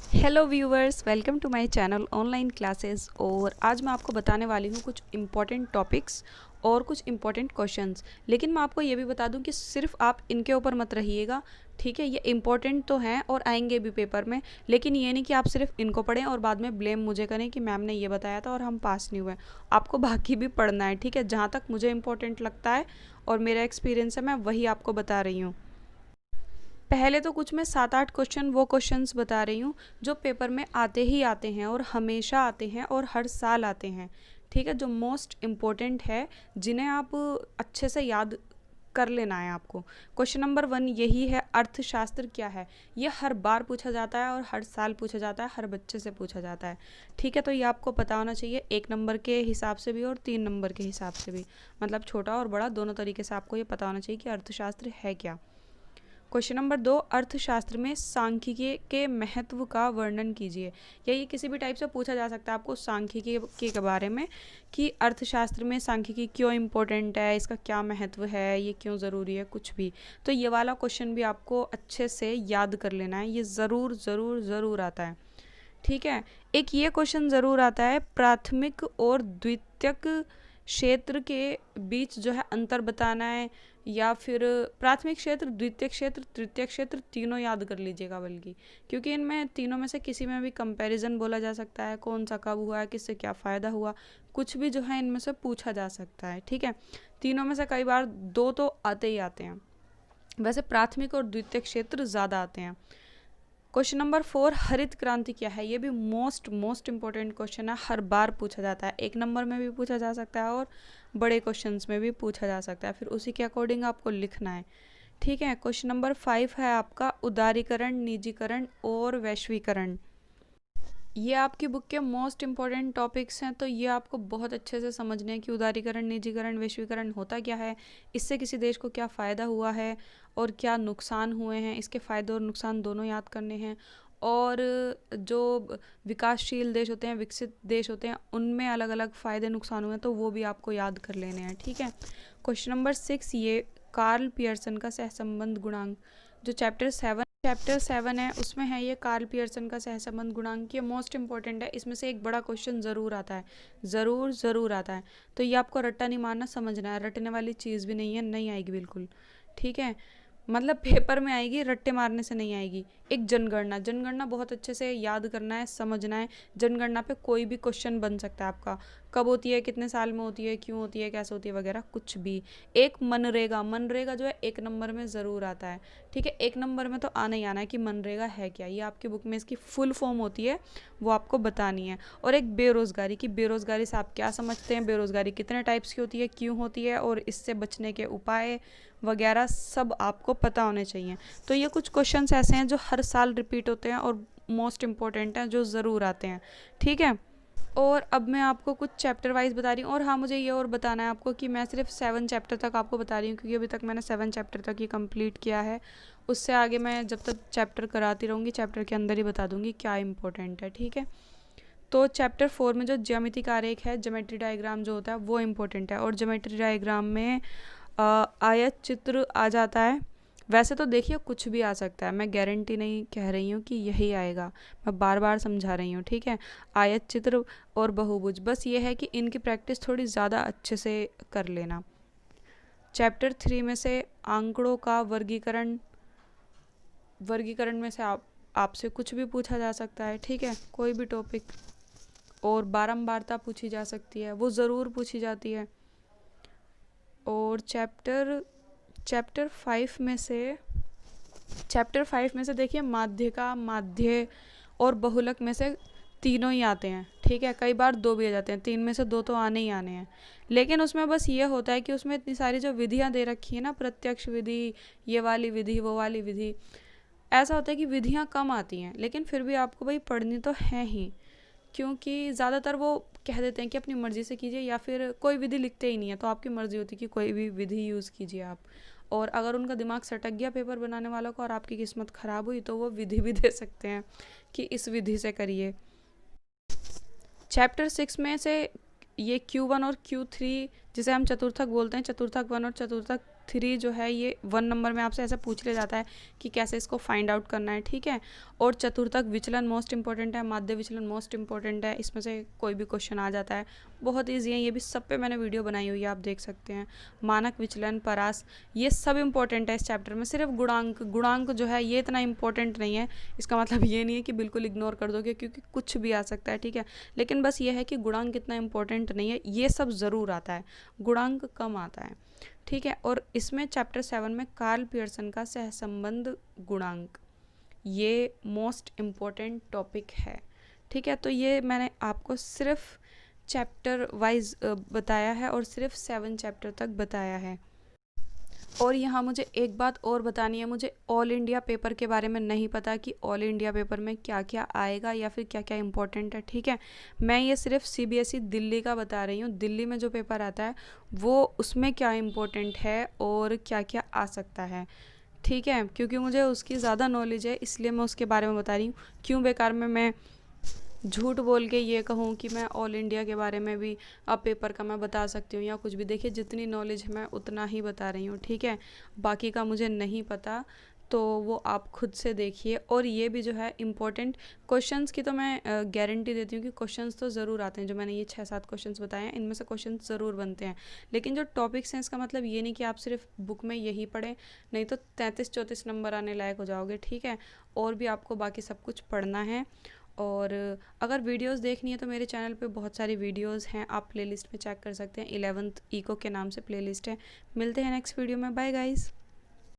Hello viewers, welcome to my channel online classes. और आज मैं आपको बताने वाली हूँ कुछ इम्पॉर्टेंट टॉपिक्स और कुछ इम्पॉर्टेंट क्वेश्चंस। लेकिन मैं आपको ये भी बता दूँ कि सिर्फ आप इनके ऊपर मत रहिएगा, ठीक है। ये इम्पॉर्टेंट तो हैं और आएंगे भी पेपर में, लेकिन ये नहीं कि आप सिर्फ इनको पढ़ें और बाद में ब्लेम मुझे करें कि मैम ने ये बताया था और हम पास नहीं हुए। आपको बाकी भी पढ़ना है, ठीक है। जहाँ तक मुझे इम्पोर्टेंट लगता है और मेरा एक्सपीरियंस है, मैं वही आपको बता रही हूँ। पहले तो कुछ मैं 7-8 क्वेश्चन वो क्वेश्चंस बता रही हूँ जो पेपर में आते ही आते हैं और हमेशा आते हैं और हर साल आते हैं, ठीक है। जो मोस्ट इम्पोर्टेंट है, जिन्हें आप अच्छे से याद कर लेना है आपको। क्वेश्चन नंबर 1 यही है, अर्थशास्त्र क्या है। ये हर बार पूछा जाता है और हर साल पूछा जाता है, हर बच्चे से पूछा जाता है, ठीक है। तो ये आपको पता होना चाहिए 1 नंबर के हिसाब से भी और 3 नंबर के हिसाब से भी, मतलब छोटा और बड़ा दोनों तरीके से आपको ये पता होना चाहिए कि अर्थशास्त्र है क्या। क्वेश्चन नंबर 2, अर्थशास्त्र में सांख्यिकी के महत्व का वर्णन कीजिए। या ये किसी भी टाइप से पूछा जा सकता है आपको सांख्यिकी के बारे में कि अर्थशास्त्र में सांख्यिकी क्यों इम्पोर्टेंट है, इसका क्या महत्व है, ये क्यों ज़रूरी है, कुछ भी। तो ये वाला क्वेश्चन भी आपको अच्छे से याद कर लेना है, ये ज़रूर ज़रूर ज़रूर आता है, ठीक है। एक ये क्वेश्चन ज़रूर आता है, प्राथमिक और द्वितीयक क्षेत्र के बीच जो है अंतर बताना है, या फिर प्राथमिक क्षेत्र, द्वितीयक क्षेत्र, तृतीयक क्षेत्र, तीनों याद कर लीजिएगा बल्कि, क्योंकि इनमें तीनों में से किसी में भी कंपैरिजन बोला जा सकता है, कौन सा कब हुआ है, किससे क्या फ़ायदा हुआ, कुछ भी जो है इनमें से पूछा जा सकता है, ठीक है। तीनों में से कई बार 2 तो आते ही आते हैं, वैसे प्राथमिक और द्वितीयक क्षेत्र ज़्यादा आते हैं। क्वेश्चन नंबर 4, हरित क्रांति क्या है। ये भी मोस्ट इंपॉर्टेंट क्वेश्चन है, हर बार पूछा जाता है, 1 नंबर में भी पूछा जा सकता है और बड़े क्वेश्चंस में भी पूछा जा सकता है, फिर उसी के अकॉर्डिंग आपको लिखना है, ठीक है। क्वेश्चन नंबर 5 है आपका, उदारीकरण, निजीकरण और वैश्वीकरण। ये आपकी बुक के मोस्ट इंपॉर्टेंट टॉपिक्स हैं, तो ये आपको बहुत अच्छे से समझने हैं कि उदारीकरण, निजीकरण, वैश्वीकरण होता क्या है, इससे किसी देश को क्या फ़ायदा हुआ है और क्या नुकसान हुए हैं, इसके फ़ायदे और नुकसान दोनों याद करने हैं। और जो विकासशील देश होते हैं, विकसित देश होते हैं, उनमें अलग अलग फ़ायदे नुकसान हुए हैं, तो वो भी आपको याद कर लेने हैं, ठीक है। क्वेश्चन नंबर 6 ये, कार्ल पियर्सन का सहसंबंध गुणांक। जो चैप्टर 7 है उसमें है ये कार्ल पियर्सन का सहसंबंध गुणांक। ये मोस्ट इंपॉर्टेंट है, इसमें से एक बड़ा क्वेश्चन ज़रूर आता है, ज़रूर ज़रूर आता है। तो ये आपको रट्टा नहीं मारना, समझना है, रटने वाली चीज़ भी नहीं है, नहीं आएगी बिल्कुल, ठीक है। मतलब पेपर में आएगी, रट्टे मारने से नहीं आएगी। एक जनगणना, जनगणना बहुत अच्छे से याद करना है, समझना है। जनगणना पे कोई भी क्वेश्चन बन सकता है आपका, कब होती है, कितने साल में होती है, क्यों होती है, कैसे होती है वगैरह, कुछ भी। एक मनरेगा, मनरेगा जो है 1 नंबर में ज़रूर आता है, ठीक है। 1 नंबर में तो आना ही आना है कि मनरेगा है क्या, ये आपकी बुक में इसकी फुल फॉर्म होती है, वो आपको बतानी है। और एक बेरोज़गारी की, बेरोज़गारी से आप क्या समझते हैं, बेरोज़गारी कितने टाइप्स की होती है, क्यों होती है और इससे बचने के उपाय वगैरह सब आपको पता होने चाहिए। तो ये कुछ क्वेश्चंस ऐसे हैं जो हर साल रिपीट होते हैं और मोस्ट इम्पॉर्टेंट हैं, जो ज़रूर आते हैं, ठीक है। और अब मैं आपको कुछ चैप्टर वाइज बता रही हूँ। और हाँ, मुझे ये और बताना है आपको कि मैं सिर्फ 7 चैप्टर तक आपको बता रही हूँ, क्योंकि अभी तक मैंने 7 चैप्टर तक ही कंप्लीट किया है। उससे आगे मैं जब तक चैप्टर कराती रहूँगी, चैप्टर के अंदर ही बता दूँगी क्या इंपॉर्टेंट है, ठीक है। तो चैप्टर 4 में जो ज्यामितिक आरेख है, ज्योमेट्री डायग्राम जो होता है, वो इम्पोर्टेंट है। और ज्योमेट्री डायग्राम में आयत चित्र आ जाता है। वैसे तो देखिए कुछ भी आ सकता है, मैं गारंटी नहीं कह रही हूँ कि यही आएगा, मैं बार बार समझा रही हूँ, ठीक है। आयत चित्र और बहुभुज, बस ये है कि इनकी प्रैक्टिस थोड़ी ज़्यादा अच्छे से कर लेना। चैप्टर 3 में से आंकड़ों का वर्गीकरण, वर्गीकरण में से आपसे कुछ भी पूछा जा सकता है, ठीक है, कोई भी टॉपिक। और बारंबारता पूछी जा सकती है, वो ज़रूर पूछी जाती है। और चैप्टर 5 में से देखिए, माध्य का, माध्य और बहुलक में से तीनों ही आते हैं, ठीक है। कई बार 2 भी आ जाते हैं, 3 में से 2 तो आने ही आने हैं। लेकिन उसमें बस ये होता है कि उसमें इतनी सारी जो विधियां दे रखी है ना, प्रत्यक्ष विधि, ये वाली विधि, वो वाली विधि, ऐसा होता है कि विधियां कम आती हैं, लेकिन फिर भी आपको भाई पढ़नी तो है ही, क्योंकि ज़्यादातर वो कह देते हैं कि अपनी मर्ज़ी से कीजिए, या फिर कोई विधि लिखते ही नहीं है, तो आपकी मर्ज़ी होती है कि कोई भी विधि यूज़ कीजिए आप। और अगर उनका दिमाग सटक गया पेपर बनाने वालों को और आपकी किस्मत ख़राब हुई, तो वो विधि भी दे सकते हैं कि इस विधि से करिए। चैप्टर 6 में से ये Q1 और Q3, जिसे हम चतुर्थक बोलते हैं, चतुर्थक 1 और चतुर्थक 3 जो है ये 1 नंबर में आपसे ऐसा पूछ लिया जाता है कि कैसे इसको फाइंड आउट करना है, ठीक है। और चतुर्थक विचलन मोस्ट इंपॉर्टेंट है, माध्य विचलन मोस्ट इंपॉर्टेंट है, इसमें से कोई भी क्वेश्चन आ जाता है, बहुत ईजी है, ये भी सब पे मैंने वीडियो बनाई हुई है, आप देख सकते हैं। मानक विचलन, परास, ये सब इंपॉर्टेंट है इस चैप्टर में। सिर्फ गुणांक जो है ये इतना इंपॉर्टेंट नहीं है, इसका मतलब ये नहीं है कि बिल्कुल इग्नोर कर दोगे, क्योंकि कुछ भी आ सकता है, ठीक है। लेकिन बस ये है कि गुणांक इतना इंपॉर्टेंट नहीं है, ये सब ज़रूर आता है, गुणांक कम आता है, ठीक है। और इसमें चैप्टर 7 में कार्ल पियर्सन का सहसंबंध गुणांक, ये मोस्ट इम्पॉर्टेंट टॉपिक है, ठीक है। तो ये मैंने आपको सिर्फ चैप्टर वाइज बताया है और सिर्फ 7 चैप्टर तक बताया है। और यहाँ मुझे एक बात और बतानी है, मुझे ऑल इंडिया पेपर के बारे में नहीं पता कि ऑल इंडिया पेपर में क्या क्या आएगा या फिर क्या क्या इंपॉर्टेंट है, ठीक है। मैं ये सिर्फ CBSE दिल्ली का बता रही हूँ, दिल्ली में जो पेपर आता है वो उसमें क्या इंपॉर्टेंट है और क्या क्या आ सकता है, ठीक है। क्योंकि मुझे उसकी ज़्यादा नॉलेज है, इसलिए मैं उसके बारे में बता रही हूँ। क्यों बेकार में मैं झूठ बोल के ये कहूँ कि मैं ऑल इंडिया के बारे में भी अब पेपर का मैं बता सकती हूँ या कुछ भी। देखिए जितनी नॉलेज है मैं उतना ही बता रही हूँ, ठीक है। बाकी का मुझे नहीं पता, तो वो आप खुद से देखिए। और ये भी जो है इम्पोर्टेंट क्वेश्चंस की तो मैं गारंटी देती हूँ कि क्वेश्चंस तो ज़रूर आते हैं। जो मैंने ये 6-7 क्वेश्चंस बताए हैं इनमें से क्वेश्चंस ज़रूर बनते हैं। लेकिन जो टॉपिक्स हैं इसका मतलब ये नहीं कि आप सिर्फ बुक में यही पढ़ें, नहीं तो 33-34 नंबर आने लायक हो जाओगे, ठीक है। और भी आपको बाकी सब कुछ पढ़ना है। और अगर वीडियोस देखनी है तो मेरे चैनल पे बहुत सारी वीडियोस हैं, आप प्लेलिस्ट में चेक कर सकते हैं। 11th इको के नाम से प्लेलिस्ट है। मिलते हैं नेक्स्ट वीडियो में, बाय गाइस।